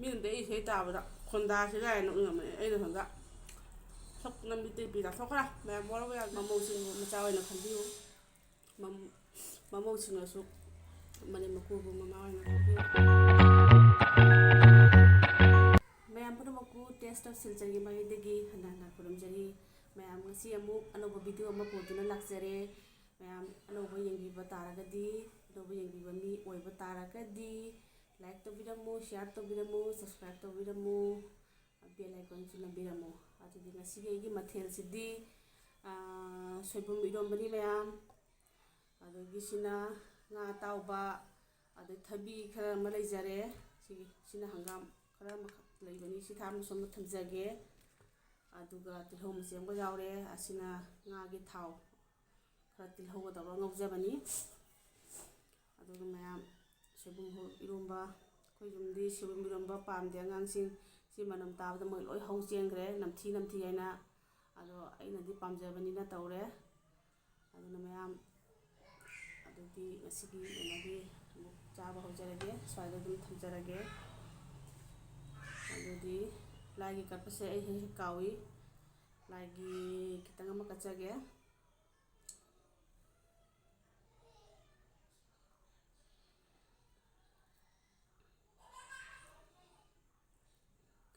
ꯃꯤꯅꯗꯤ ꯑꯩ ꯏꯁꯩ ꯇꯥꯕꯗ ꯈꯣꯟꯗꯥꯁꯤ ꯀꯥꯏꯅ ꯅꯣꯛꯅꯤꯡꯉꯝꯕꯅꯦ ꯑꯩꯅ ꯁꯣꯝꯗ ꯁꯛ ꯅꯝꯕꯤ ꯇꯤꯄꯤ ꯇꯥꯊꯣꯛꯈ꯭ꯔꯥ ꯃꯌꯥꯝ ꯋꯥꯔꯧꯕ ꯌꯥꯗꯦ ꯃꯃꯧꯁꯤꯡꯕꯨ ꯃꯆꯥ ꯑꯣꯏꯅ ꯈꯟꯕꯤꯌꯨ ꯃꯃꯧꯁꯤꯡꯅꯁꯨ ꯃꯅꯦꯝ ꯃꯀꯨꯕꯨ ꯃꯃꯥ ꯑꯣꯏꯅ ꯈꯟꯕꯤꯌꯨ ꯃꯌꯥꯝ ꯄꯨꯝꯅꯃꯛꯄꯨ ꯇꯦꯁ ꯑꯣꯐ ꯁꯤꯜꯆꯔꯒꯤ ꯃꯥꯏꯀꯩꯗꯒꯤ ꯍꯟꯅ ꯍꯟꯅ ꯈꯨꯔꯨꯝꯖꯔꯤ ꯃꯌꯥꯝ ꯉꯁꯤ ꯑꯃꯨꯛ ꯑꯅꯧꯕ ꯚꯤꯗꯤꯑꯣ ꯑꯃ ꯄꯨꯗꯨꯅ ꯂꯥꯛꯆꯔꯦ ꯃꯌꯥꯝ ꯑꯅꯧꯕ ꯌꯦꯡꯕꯤꯕ ꯇꯥꯔꯒꯗꯤ ꯑꯅꯧꯕ ꯌꯦꯡꯕꯤꯕ ꯃꯤ ꯑꯣꯏꯕ ꯇꯥꯔꯒꯗꯤ ꯂꯥꯏꯛ ꯇꯧꯕꯤꯔꯝꯃꯨ ꯁꯤꯌꯥꯔ ꯇꯧꯕꯤꯔꯝꯃꯨ ꯁꯕꯁꯀ꯭ꯔꯥꯏꯕ ꯇꯧꯕꯤꯔꯝꯃꯨ ꯕꯦꯜ ꯑꯥꯏꯀꯣꯟꯁꯨ ꯅꯝꯕꯤꯔꯝꯃꯨ ꯑꯗꯨꯗꯤ ꯉꯁꯤꯒꯤ ꯑꯩꯒꯤ ꯃꯊꯦꯜꯁꯤꯗꯤ ꯁꯣꯏꯕꯨꯝ ꯏꯔꯣꯝꯕꯅꯤ ꯃꯌꯥꯝ ꯑꯗꯒꯤꯁꯤꯅ ꯉꯥ ꯑꯇꯥꯎꯕ ꯑꯗꯩ ꯊꯕꯤ ꯈꯔ ꯑꯃ ꯂꯩꯖꯔꯦ ꯁꯤꯅ ꯍꯪꯒꯥꯝ ꯈꯔ ꯑꯃꯈꯛ ꯂꯩꯕꯅꯤ ꯁꯤ ꯊꯥꯃꯁꯨ ꯑꯃ ꯊꯝꯖꯒꯦ ꯑꯗꯨꯒ ꯇꯤꯜꯍꯧ ꯃꯆꯦꯠ ꯌꯥꯎꯔꯦ ꯑꯁꯤꯅ ꯉꯥꯒꯤ ꯊꯥꯎ ꯈꯔ ꯇꯤꯜꯍꯧꯒ ꯇꯧꯔꯒ ꯉꯧꯖꯕꯅꯤ ꯑꯗꯨꯒ ꯃꯌꯥꯝ ꯁꯣꯏꯕꯨꯝ ꯏꯔꯣꯝꯕ ꯑꯩꯈꯣꯏ ꯌꯨꯝꯗꯤ ꯁꯣꯏꯕꯨꯝ ꯏꯔꯣꯝꯕ ꯄꯥꯝꯗꯦ ꯑꯉꯥꯡꯁꯤꯡ ꯁꯤ ꯃꯅꯝ ꯇꯥꯕꯗ ꯃꯣꯏ ꯂꯣꯏ ꯍꯧ ꯆꯦꯟꯈ꯭ꯔꯦ ꯅꯝꯊꯤ ꯍꯥꯏꯅ ꯑꯗꯣ ꯑꯩꯅꯗꯤ ꯄꯥꯝꯖꯕꯅꯤꯅ ꯇꯧꯔꯦ ꯑꯗꯨꯅ ꯃꯌꯥꯝ ꯑꯗꯨꯗꯤ ꯉꯁꯤꯒꯤ ꯀꯩꯅꯣꯒꯤ ꯑꯃꯨꯛ ꯆꯥꯕ ꯍꯧꯖꯔꯒꯦ ꯁ꯭ꯋꯥꯏꯗ ꯑꯗꯨꯝ ꯊꯝꯖꯔꯒꯦ ꯑꯗꯨꯗꯤ ꯂꯥꯏꯒꯤ ꯀꯠꯄꯁꯦ ꯑꯩ ꯍꯦꯛ ꯍꯦꯛ ꯀꯥꯎꯏ ꯂꯥꯏꯒꯤ ꯈꯤꯇꯪ ꯑꯃ ꯀꯠꯆꯒꯦ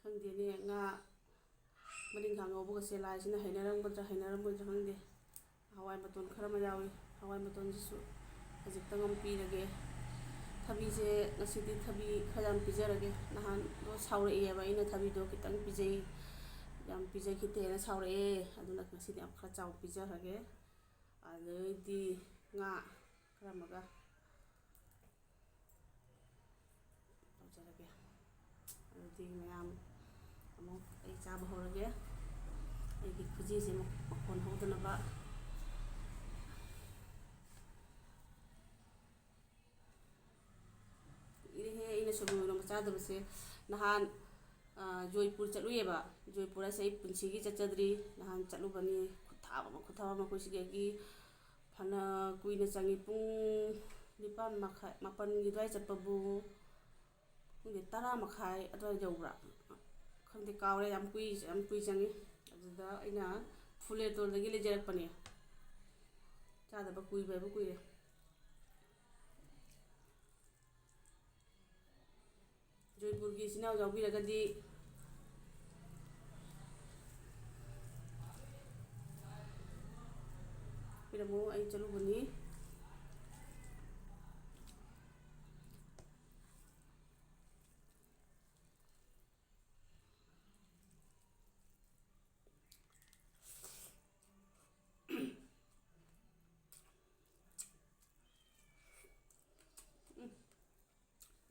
ꯈꯪꯗꯦꯅꯦ ꯉꯥ ꯃꯔꯤꯡꯈꯥ ꯉꯧꯕꯒꯁꯦ ꯂꯥꯏꯁꯤꯅ ꯍꯩꯅꯔꯝꯒꯗ꯭ꯔꯥ ꯍꯩꯅꯔꯝꯃꯣꯏꯗ꯭ꯔꯥ ꯈꯪꯗꯦ ꯍꯋꯥꯏ ꯃꯇꯣꯟ ꯈꯔ ꯑꯃ ꯌꯥꯎꯏ ꯍꯋꯥꯏ ꯃꯇꯣꯟꯁꯤꯁꯨ ꯈꯖꯤꯛꯇꯪ ꯑꯃ ꯄꯤꯔꯒꯦ ꯊꯕꯤꯁꯦ ꯉꯁꯤꯗꯤ ꯊꯕꯤ ꯈꯔ ꯌꯥꯝ ꯄꯤꯖꯔꯒꯦ ꯅꯍꯥꯟꯗꯣ ꯁꯥꯎꯔꯛꯑꯦꯕ ꯑꯩꯅ ꯊꯕꯤꯗꯣ ꯈꯤꯇꯪ ꯄꯤꯖꯩ ꯌꯥꯝ ꯄꯤꯖꯈꯤꯗꯦꯅ ꯁꯥꯎꯔꯛꯑꯦ ꯑꯗꯨꯅ ꯉꯁꯤꯗꯤ ꯌꯥꯝ ꯈꯔ ꯆꯥꯎ ꯄꯤꯖꯈ꯭ꯔꯒꯦ ꯑꯗꯩꯗꯤ ꯉꯥ ꯈꯔ ꯑꯃꯒ ꯇꯧꯖꯔꯒꯦ ꯑꯗꯨꯗꯤ ꯃꯌꯥꯝ ꯑꯃꯨꯛ ꯑꯩ ꯆꯥꯕ ꯍꯧꯔꯒꯦ ꯑꯩꯒꯤ ꯈꯨꯖꯤꯁꯦ ꯃꯈꯣꯟ ꯍꯧꯗꯅꯕ ꯏꯔꯦꯍꯦ ꯑꯩꯅ ꯁꯣꯏꯕꯨꯝ ꯏꯔꯣꯝꯕ ꯆꯥꯗꯕꯁꯦ ꯅꯍꯥꯟ ꯖꯣꯏꯄꯨꯔ ꯆꯠꯂꯨꯏꯑꯕ ꯖꯣꯏꯄꯨꯔ ꯍꯥꯏꯁꯦ ꯑꯩ ꯄꯨꯟꯁꯤꯒꯤ ꯆꯠꯆꯗ꯭ꯔꯤ ꯅꯍꯥꯟ ꯆꯠꯂꯨꯕꯅꯤ ꯈꯨꯠꯊꯥꯕ ꯑꯃ ꯑꯩꯈꯣꯏ ꯁꯤꯗꯒꯤ ꯐꯅ ꯀꯨꯏꯅ ꯆꯪꯉꯤ ꯄꯨꯡ 9:30 ꯃꯥꯄꯜꯒꯤ ꯑꯗꯨꯋꯥꯏ ꯆꯠꯄꯕꯨ ꯈꯪꯗꯦ 10:30 ꯑꯗꯨꯋꯥꯏ ꯌꯧꯕ꯭ꯔꯥ ꯈꯪꯗꯦ ꯀꯥꯎꯔꯦ ꯌꯥꯝ ꯀꯨꯏ ꯆꯪꯉꯤ ꯑꯗꯨꯗ ꯑꯩꯅ ꯐꯨꯂꯦꯇꯣꯟꯗꯒꯤ ꯂꯩꯖꯔꯛꯄꯅꯦ ꯆꯥꯗꯕ ꯀꯨꯏꯕ ꯀꯨꯏꯔꯦ ꯖꯣꯏꯄꯨꯔꯒꯤ ꯏꯆꯤꯟ ꯏꯅꯥꯎ ꯌꯥꯎꯕꯤꯔꯒꯗꯤ ꯄꯤꯔꯝꯃꯨ ꯑꯩ ꯆꯠꯂꯨꯕꯅꯤ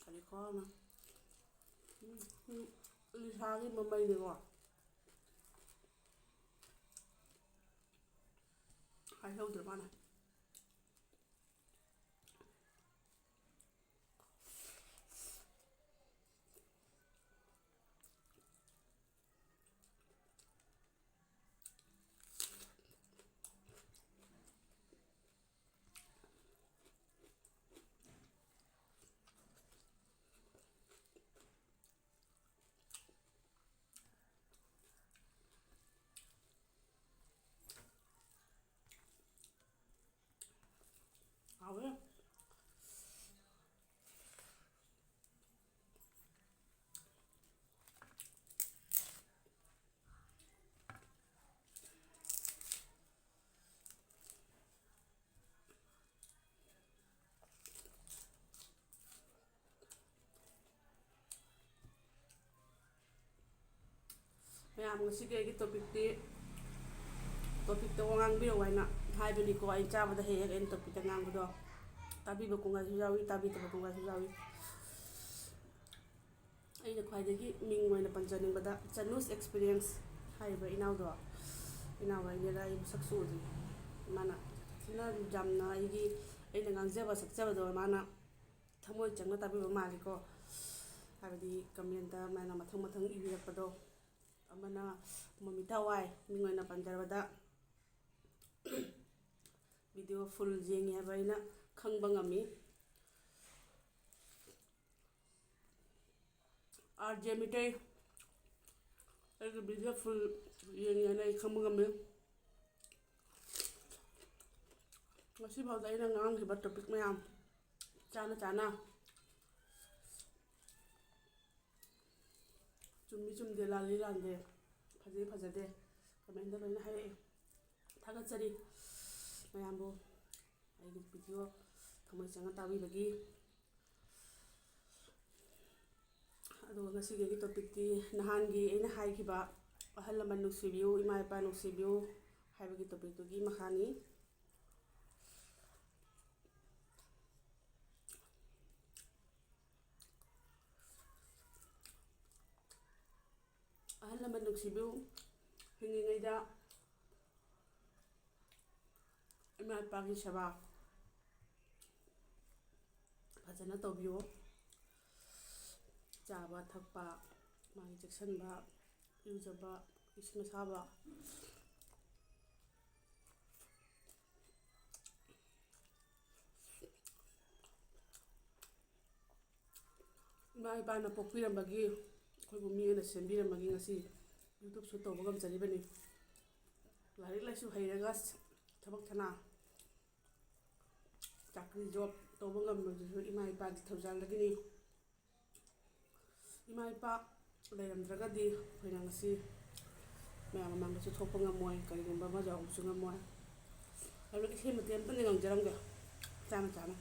ꯀꯔꯤ ꯈꯣꯔꯅꯣ ꯂꯤꯁꯥꯒꯤ ꯃꯃꯩꯅꯤꯀꯣ ꯍꯥꯏꯍꯧꯗ꯭ꯔ ꯃꯥꯅ ꯍꯥꯎꯋꯦ ꯃꯌꯥꯝ ꯉꯁꯤꯒꯤ ꯑꯩꯒꯤ ꯇꯣꯄꯤꯛꯇ ꯋꯥ ꯉꯥꯡꯕꯤꯔꯛꯎ ꯍꯥꯏꯅ ꯍꯥꯏꯕꯅꯤꯀꯣ ꯑꯩ ꯆꯥꯕꯗ ꯍꯦꯛ ꯑꯩꯅ ꯇꯣꯄꯤꯛꯇ ꯉꯥꯡꯕꯗꯣ ꯇꯥꯕꯤꯕ ꯀꯣꯡꯒꯥꯏꯁꯨ ꯌꯥꯎꯏ ꯇꯥꯕꯤꯗꯕ ꯀꯣꯡꯒꯥꯏꯁꯨ ꯌꯥꯎꯏ ꯑꯩꯅ ꯈ꯭ꯋꯥꯏꯗꯒꯤ ꯃꯤꯡ ꯑꯣꯏꯅ ꯄꯟꯖꯅꯤꯡꯕꯗ ꯆꯅꯨꯁ ꯑꯦꯛꯁꯄꯤꯔꯤꯌꯦꯟꯁ ꯍꯥꯏꯔꯤꯕ ꯏꯅꯥꯎꯗꯣ ꯏꯅꯥꯎ ꯍꯥꯏꯒꯦꯔꯥ ꯑꯩ ꯃꯁꯛꯁꯨ ꯎꯗ꯭ꯔꯤ ꯃꯥꯅ ꯊꯤꯅ ꯌꯥꯝꯅ ꯑꯩꯅ ꯉꯥꯡꯖꯕ ꯁꯛꯆꯕꯗꯣ ꯃꯥꯅ ꯊꯃꯣꯏ ꯆꯪꯅ ꯇꯥꯕꯤꯕ ꯃꯥꯜꯂꯤꯀꯣ ꯍꯥꯏꯕꯗꯤ ꯀꯃꯦꯟꯇ ꯃꯥꯅ ꯃꯊꯪ ꯃꯊꯪ ꯏꯕꯤꯔꯛꯄꯗꯣ ꯑꯃꯅ ꯃꯃꯤꯇꯥ ꯋꯥꯏ ꯃꯤꯡ ꯑꯣꯏꯅ ꯄꯟꯖꯔꯕꯗ ꯚꯤꯗꯤꯑꯣ ꯐꯨꯜ ꯌꯦꯡꯉꯤ ꯍꯥꯏꯕ ꯑꯩꯅ ꯈꯪꯕ ꯉꯝꯃꯤ RJ Mitai ꯑꯩꯒꯤ ꯚꯤꯗꯤꯑꯣ ꯐꯨꯜ ꯌꯦꯡꯉꯦꯅ ꯑꯩ ꯈꯪꯕ ꯉꯝꯃꯤ ꯉꯁꯤꯐꯥꯎꯗ ꯑꯩꯅ ꯉꯥꯡꯈꯤꯕ ꯇꯣꯄꯤꯛ ꯃꯌꯥꯝ ꯆꯥꯅ ꯆꯥꯅ ꯆꯨꯝꯃꯤ ꯆꯨꯝꯗꯦ ꯂꯥꯜꯂꯤ ꯂꯥꯟꯗꯦ ꯐꯖꯩ ꯐꯖꯗꯦ ꯀꯃꯦꯟꯗ ꯂꯣꯏꯅ ꯍꯥꯏꯔꯛꯏ ꯊꯥꯒꯠꯆꯔꯤ ꯃꯌꯥꯝꯕꯨ ꯑꯩꯒꯤ ꯚꯤꯗꯤꯑꯣ ꯊꯃꯣꯏ ꯆꯪꯅ ꯇꯥꯕꯤꯕꯒꯤ ꯑꯗꯨꯒ ꯉꯁꯤꯒꯤ ꯇꯣꯄꯤꯛꯇꯤ ꯅꯍꯥꯟꯒꯤ ꯑꯩꯅ ꯍꯥꯏꯈꯤꯕ ꯑꯍꯜ ꯂꯃꯟ ꯅꯨꯡꯁꯤꯕꯤꯌꯨ ꯏꯃꯥ ꯏꯄꯥ ꯅꯨꯡꯁꯤꯕꯤꯌꯨ ꯍꯥꯏꯕꯒꯤ ꯇꯣꯄꯤꯛꯇꯨꯒꯤ ꯃꯈꯥꯅꯤ ꯑꯍꯜ ꯂꯃꯟ ꯅꯨꯡꯁꯤꯕꯤꯌꯨ ꯍꯤꯡꯂꯤꯉꯩꯗ ꯏꯃꯥ ꯏꯄꯥꯒꯤ ꯁꯦꯕꯥ ꯐꯖꯅ ꯇꯧꯕꯤꯌꯨ ꯆꯥꯕ ꯊꯛꯄ ꯃꯥꯒꯤ ꯆꯦꯛꯁꯤꯟꯕ ꯏꯔꯨꯖꯕ ꯏꯁꯤꯡ ꯑꯁꯥꯕ ꯏꯃꯥ ꯏꯄꯥꯅ ꯄꯣꯛꯄꯤꯔꯝꯕꯒꯤ ꯑꯩꯈꯣꯏꯕꯨ ꯃꯤ ꯑꯣꯏꯅ ꯁꯦꯝꯕꯤꯔꯝꯕꯒꯤ ꯉꯁꯤ ꯌꯨꯇꯨꯞꯁꯨ ꯇꯧꯕ ꯉꯝꯖꯔꯤꯕꯅꯤ ꯂꯥꯏꯔꯤꯛ ꯂꯥꯏꯁꯨ ꯍꯩꯔꯒ ꯊꯕꯛ ꯊꯅꯥ ꯆꯥꯀ꯭ꯔꯤ ꯖꯣꯕ ꯇꯧꯕ ꯉꯝꯕꯗꯨꯁꯨ ꯏꯃꯥ ꯏꯄꯥꯒꯤ ꯊꯧꯖꯥꯜꯗꯒꯤꯅꯤ ꯏꯃꯥ ꯏꯄꯥ ꯂꯩꯔꯝꯗ꯭ꯔꯒꯗꯤ ꯑꯩꯈꯣꯏꯅ ꯉꯁꯤ ꯃꯌꯥꯝ ꯃꯃꯥꯡꯗꯁꯨ ꯊꯣꯛꯄ ꯉꯝꯃꯣꯏ ꯀꯔꯤꯒꯨꯝꯕ ꯑꯃ ꯌꯥꯎꯕꯁꯨ ꯉꯝꯃꯣꯏ ꯑꯗꯨꯅ ꯏꯁꯩ ꯃꯇꯦꯛ ꯑꯃꯇꯪꯗꯤ ꯉꯪꯖꯔꯝꯒꯦ ꯆꯥꯅ ꯆꯥꯅ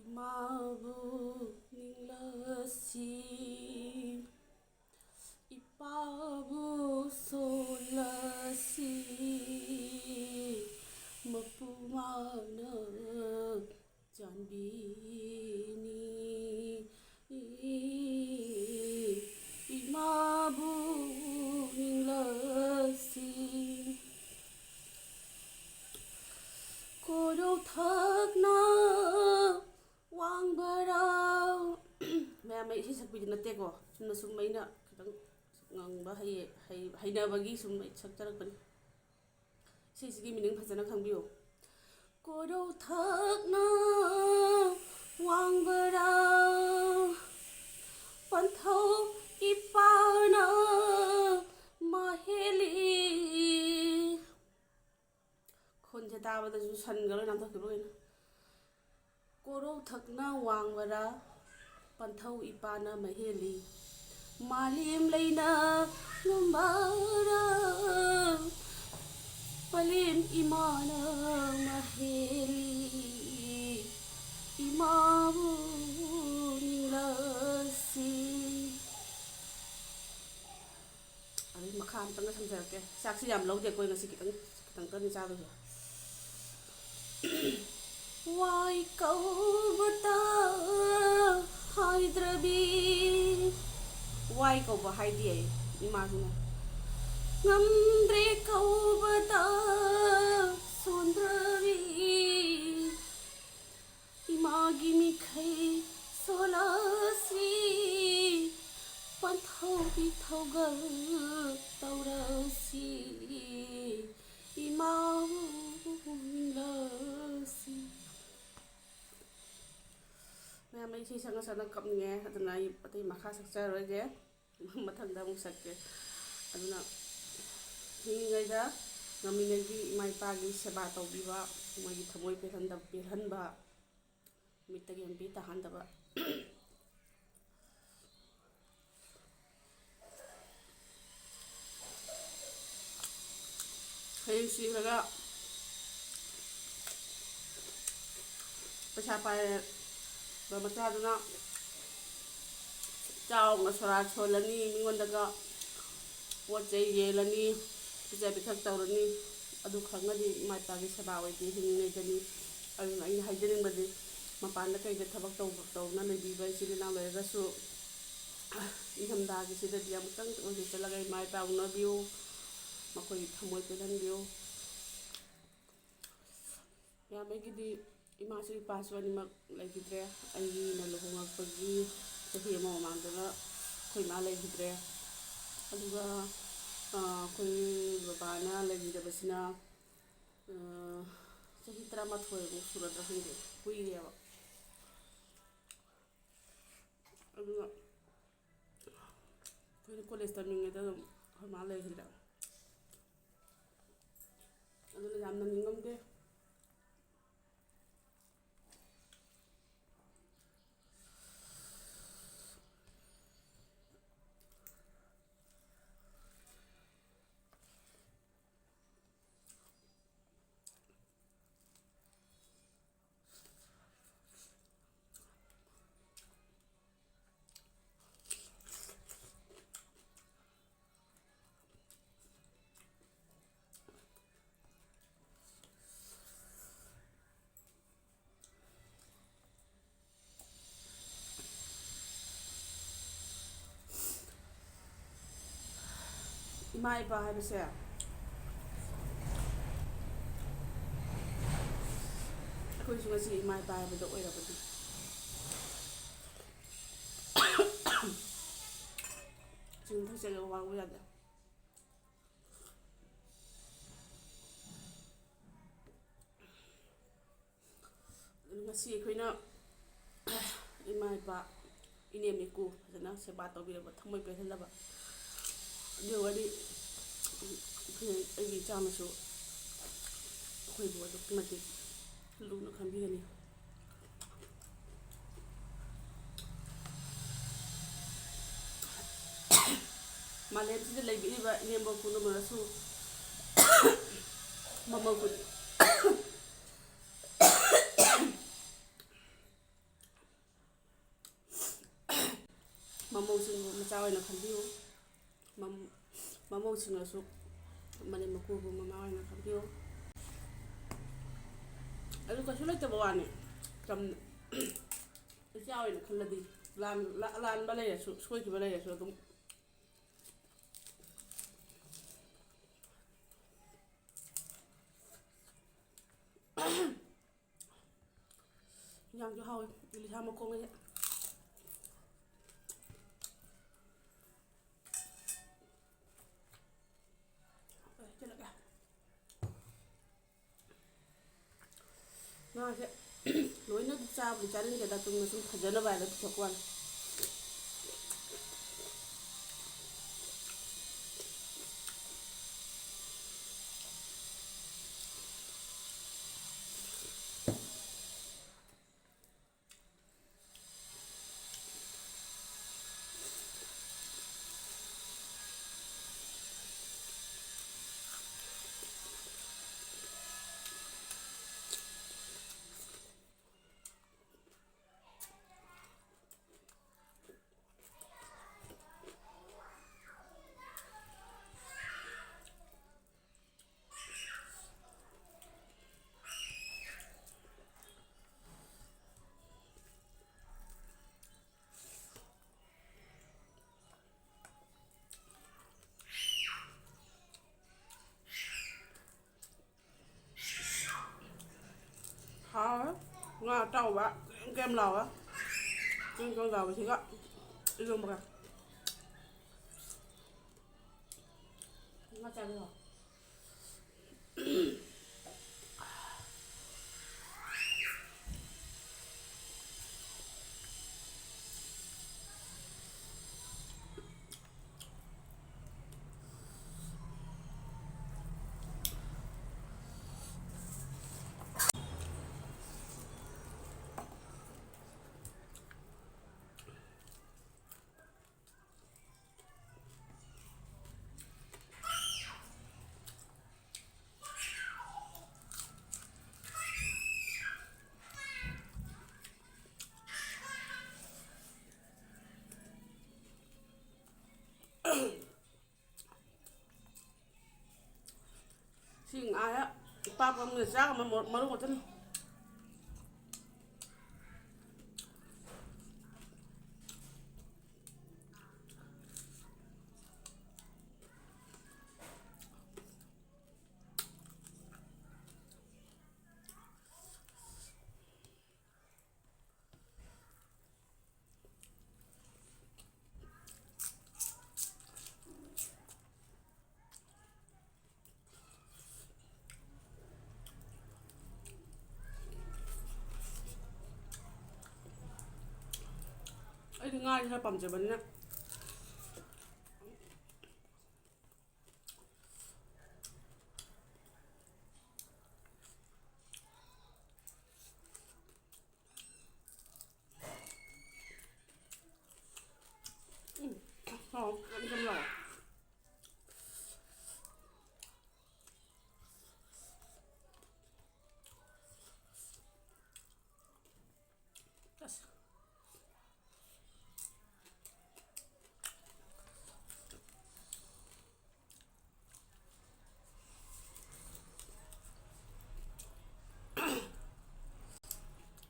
이마부 닝라시 이빠부 솔라시 머푸마나 잔비니 이마부 닝라시 고로탁나 왕바라우 ꯃꯌꯥꯝ ꯑꯩ ꯏꯁꯩ ꯁꯛꯄꯤꯗꯤ ꯅꯠꯇꯦꯀꯣ ꯆꯨꯝꯅ ꯁꯨꯝ ꯑꯩꯅ ꯈꯤꯇꯪ ꯉꯪꯕ ꯍꯩꯅꯕꯒꯤ ꯁꯨꯝ ꯑꯩ ꯁꯛꯆꯔꯛꯄꯅꯤ ꯏꯁꯩꯁꯤꯒꯤ ꯃꯤꯅꯤꯡ ꯐꯖꯅ ꯈꯪꯕꯤꯌꯨ ꯀꯣꯔꯧ ꯊꯛꯅ ꯋꯥꯡꯕꯔꯥꯎ ꯄꯟꯊꯧ ꯏꯄꯥꯅ ꯃꯍꯦꯂꯤ ꯈꯣꯟꯁꯦ ꯇꯥꯕꯗꯁꯨ ꯁꯟꯒ ꯂꯣꯏ ꯅꯥꯟꯊꯣꯛꯈꯤꯕ ꯑꯣꯏꯅ ꯀꯣꯔꯧ ꯊꯛꯅ ꯋꯥꯡꯕꯔꯥ ꯄꯟꯊꯧ ꯏꯄꯥꯅ ꯃꯍꯦꯜꯂꯤ ꯃꯥꯂꯦꯝ ꯂꯩꯅ ꯉꯝꯕꯔꯥ ꯄꯂꯦꯝ ꯏꯃꯥꯅ ꯃꯍꯦꯜꯂꯤ ꯏꯃꯥꯕꯨ ꯅꯤꯡꯂꯁꯤ ꯑꯗꯨꯒꯤ ꯃꯈꯥ ꯑꯝꯇꯪꯒ ꯁꯝꯖꯔꯛꯀꯦ ꯆꯥꯛꯁꯤ ꯌꯥꯝ ꯂꯧꯗꯦꯀꯣ ꯉꯁꯤ ꯈꯤꯇꯪ ꯆꯥꯗꯣꯏꯁꯦ ꯋꯥꯏ ꯀꯧꯕꯇ ꯍꯥꯏꯗ꯭ꯔꯕꯤ ꯋꯥꯏ ꯀꯧꯕ ꯍꯥꯏꯗꯤ ꯑꯩ ꯏꯃꯥꯁꯤꯅ ꯉꯝꯗ꯭ꯔꯦ ꯀꯧꯕꯗ ꯁꯣꯟꯗ꯭ꯔꯕꯤ 이마기 미카이 솔라시 반타오비 타오가 떠오라시 이마울라시 ꯃꯌꯥꯝ ꯑꯩ ꯏꯁꯩ ꯁꯛꯅ ꯁꯛꯅ ꯀꯞꯅꯤꯡꯉꯦ ꯑꯗꯨꯅ ꯑꯩ ꯑꯇꯩ ꯃꯈꯥ ꯁꯛꯆꯔꯣꯏꯒꯦ ꯃꯊꯪꯗ ꯑꯃꯨꯛ ꯁꯛꯀꯦ ꯑꯗꯨꯅ ꯍꯤꯡꯂꯤꯉꯩꯗ ꯉꯝꯃꯤꯉꯩꯒꯤ ꯏꯃꯥ ꯏꯄꯥꯒꯤ ꯁꯦꯕꯥ ꯇꯧꯕꯤꯕ ꯃꯣꯏꯒꯤ ꯊꯃꯣꯏ ꯄꯦꯜꯍꯟꯕ ꯃꯤꯠꯇꯒꯤ ꯂꯝꯕꯤ ꯇꯥꯍꯟꯗꯕ ꯍꯌꯦꯡ ꯁꯤꯈ꯭ꯔꯒ ꯄꯩꯁా ꯄꯥꯏꯔꯕ ꯃꯆꯥꯗꯨꯅ ꯆꯥꯎꯅ ꯁꯣꯔꯥ ꯁꯣꯜꯂꯅꯤ ꯃꯤꯉꯣꯟꯗꯒ ꯄꯣꯠ ꯆꯩ ꯌꯦꯜꯂꯅꯤ ꯄꯤꯖ ꯄꯤꯊꯛ ꯇꯧꯔꯅꯤ ꯑꯗꯨ ꯈꯪꯅꯗꯤ ꯏꯃా ꯏꯄꯥꯒꯤ ꯁꯦꯕꯥ ꯑꯣꯏꯗꯦ ꯍꯤꯡꯂꯤꯉꯩꯗꯅꯤ ꯑꯗꯨꯅ ꯑꯩꯅ ꯍꯥꯏꯖꯅꯤꯡꯕꯗꯤ ꯃꯄꯥꯟꯗ ꯀꯩꯗ ꯊꯕꯛ ꯇꯧꯅ ꯂꯩꯕꯤꯕ ꯏꯆꯤꯜ ꯏꯅꯥꯎ ꯂꯩꯔꯒꯁꯨ ꯏꯪꯊꯝꯊꯥꯒꯤꯁꯤꯗꯗꯤ ꯑꯃꯨꯛꯇꯪ ꯑꯣꯏꯅ ꯆꯠꯂꯒ ꯏꯃꯥ ꯏꯄꯥ ꯎꯅꯕꯤꯌꯨ ꯃꯈꯣꯏꯒꯤ ꯊꯃꯣꯏ ꯄꯦꯜꯍꯟꯕꯤꯌꯨ ꯌꯥꯝꯕꯒꯤꯗꯤ ꯏꯃꯥꯁꯨ ꯏꯄꯥꯁꯨ ꯑꯅꯤꯃꯛ ꯂꯩꯈꯤꯗ꯭ꯔꯦ ꯑꯩꯒꯤꯅ ꯂꯨꯍꯣꯡꯉꯛꯄꯒꯤ ꯆꯍꯤ ꯑꯃ ꯃꯃꯥꯡꯗꯅ ꯑꯩꯈꯣꯏ ꯏꯃꯥ ꯂꯩꯈꯤꯗ꯭ꯔꯦ ꯑꯗꯨꯒ ꯑꯩꯈꯣꯏ ꯕꯕꯥꯅ ꯂꯩꯈꯤꯗꯕꯁꯤꯅ ꯆꯍꯤ 12ꯃꯨꯛ ꯁꯨꯔꯗ꯭ꯔꯥ ꯈꯪꯗꯦ ꯀꯨꯏꯔꯦꯕ ꯀꯣꯂꯦꯖ ꯇꯝꯃꯤꯉꯩꯗ ꯑꯗꯨꯝ ꯑꯩꯈꯣꯏ ꯃꯥ ꯂꯩꯈꯤꯗ꯭ꯔꯦ ꯑꯗꯨꯅ ꯌꯥꯝꯅ ꯅꯤꯡꯉꯝꯗꯦ ꯏꯃꯥ ꯏꯄꯥ ꯍꯥꯏꯕꯁꯦ ꯑꯩꯈꯣꯏꯁꯨ ꯉꯁꯤ ꯏꯃꯥ ꯏꯄꯥ ꯍꯥꯏꯕꯗꯣ ꯑꯣꯏꯔꯕꯅꯤ ꯆꯤꯡ ꯊꯛꯆꯒ ꯋꯥꯡꯕ ꯌꯥꯗꯦ ꯉꯁꯤ ꯑꯩꯈꯣꯏꯅ ꯏꯃꯥ ꯏꯄꯥ ꯏꯅꯦꯝ ꯏꯀꯨ ꯐꯖꯅ ꯁꯦꯕꯥ ꯇꯧꯕꯤꯔꯕ ꯊꯃꯣꯏ ꯄꯦꯜꯍꯜꯂꯕ ꯑꯗꯨ ꯑꯣꯏꯔꯗꯤ ꯑꯩꯒꯤ ꯏꯆꯥꯅꯁꯨ ꯑꯩꯈꯣꯏꯕꯨ ꯑꯗꯨꯛꯀꯤ ꯃꯇꯤꯛ ꯂꯨꯅ ꯈꯟꯕꯤꯒꯅꯤ ꯃꯥꯂꯦꯝꯁꯤꯗ ꯂꯩꯕꯤꯔꯤꯕ ꯏꯅꯦꯝꯕꯣꯛ ꯄꯨꯝꯅꯃꯛꯅꯁꯨ ꯃꯃꯧ ꯃꯃꯧꯁꯤꯡꯕꯨ ꯃꯆꯥ ꯑꯣꯏꯅ ꯈꯟꯕꯤꯌꯨ ꯃꯃꯧꯁꯤꯡꯅꯁꯨ ꯃꯅꯦꯝ ꯃꯀꯨꯕꯨ ꯃꯃꯥ ꯑꯣꯏꯅ ꯈꯟꯕꯤꯌꯨ ꯑꯗꯨ ꯀꯩꯁꯨ ꯂꯩꯇꯕ ꯋꯥꯅꯤ ꯏꯆꯥ ꯑꯣꯏꯅ ꯈꯜꯂꯗꯤ ꯂꯥꯟꯕ ꯂꯩꯔꯁꯨ ꯁꯣꯏꯈꯤꯕ ꯂꯩꯔꯁꯨ ꯑꯗꯨꯝ ꯏꯟꯖꯥꯡꯁꯨ ꯍꯥꯎꯋꯤ ꯏꯂꯤꯁꯥ ꯃꯈꯣꯡꯉꯁꯦ ꯉꯥꯁꯦ ꯂꯣꯏꯅꯗꯤ ꯆꯥꯕꯨꯗꯤ ꯆꯥꯅꯤꯡꯗꯦꯗ ꯆꯨꯝꯅ ꯁꯨꯝ ꯐꯖꯅꯕ ꯍꯥꯏꯅ ꯄꯨꯊꯣꯛꯄ ꯋꯥꯅꯤ ꯍꯥꯎꯋꯦ ꯉꯥ ꯑꯇꯥꯎꯕ ꯀꯦꯝ ꯂꯥꯎꯋꯦ ꯀꯦꯝ ꯂꯥꯎꯕꯁꯤꯒ ꯏꯔꯣꯝꯕꯒ ꯉꯥ ꯆꯥꯕꯤꯔꯣ ꯁꯤ ꯉꯥꯁꯦ ꯄꯥꯛꯄ ꯑꯃꯅ ꯆꯥꯛ ꯑꯃ ꯃꯔꯨ ꯉꯥꯛꯇꯅꯤ ꯑꯩꯗꯤ ꯉꯥꯁꯦ ꯈꯔ ꯄꯥꯝꯖꯕꯅꯤꯅ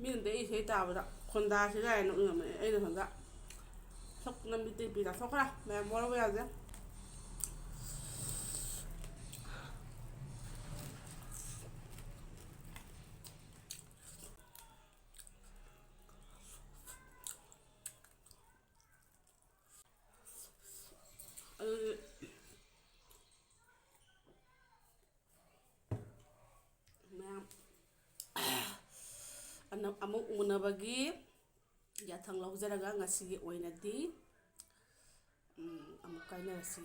ꯃꯤꯅꯗꯤ ꯑꯩ ꯏꯁꯩ ꯇꯥꯕꯗ ꯈꯣꯟꯗꯥꯁꯤ ꯀꯥꯏꯅ ꯅꯣꯛꯅꯤꯡꯉꯝꯕꯅꯦ ꯑꯩꯅ ꯁꯣꯝꯗ ꯁꯛ ꯂꯝꯕꯤ ꯇꯦꯄꯤ ꯆꯥꯊꯣꯛꯈ꯭ꯔꯦ ꯃꯌꯥꯝ ꯋꯥꯔꯧꯕ ꯌꯥꯗꯦ ꯑꯗꯨꯗꯤ ꯃꯌꯥꯝ ꯑꯃꯨꯛ ꯎꯅꯕꯒꯤ ꯌꯥꯊꯪ ꯂꯧꯖꯔꯒ ꯉꯁꯤꯒꯤ ꯑꯣꯏꯅꯗꯤ ꯑꯃꯨꯛ ꯀꯥꯏꯅꯔꯁꯤ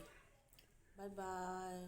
ꯕꯥꯏ ꯕꯥꯏ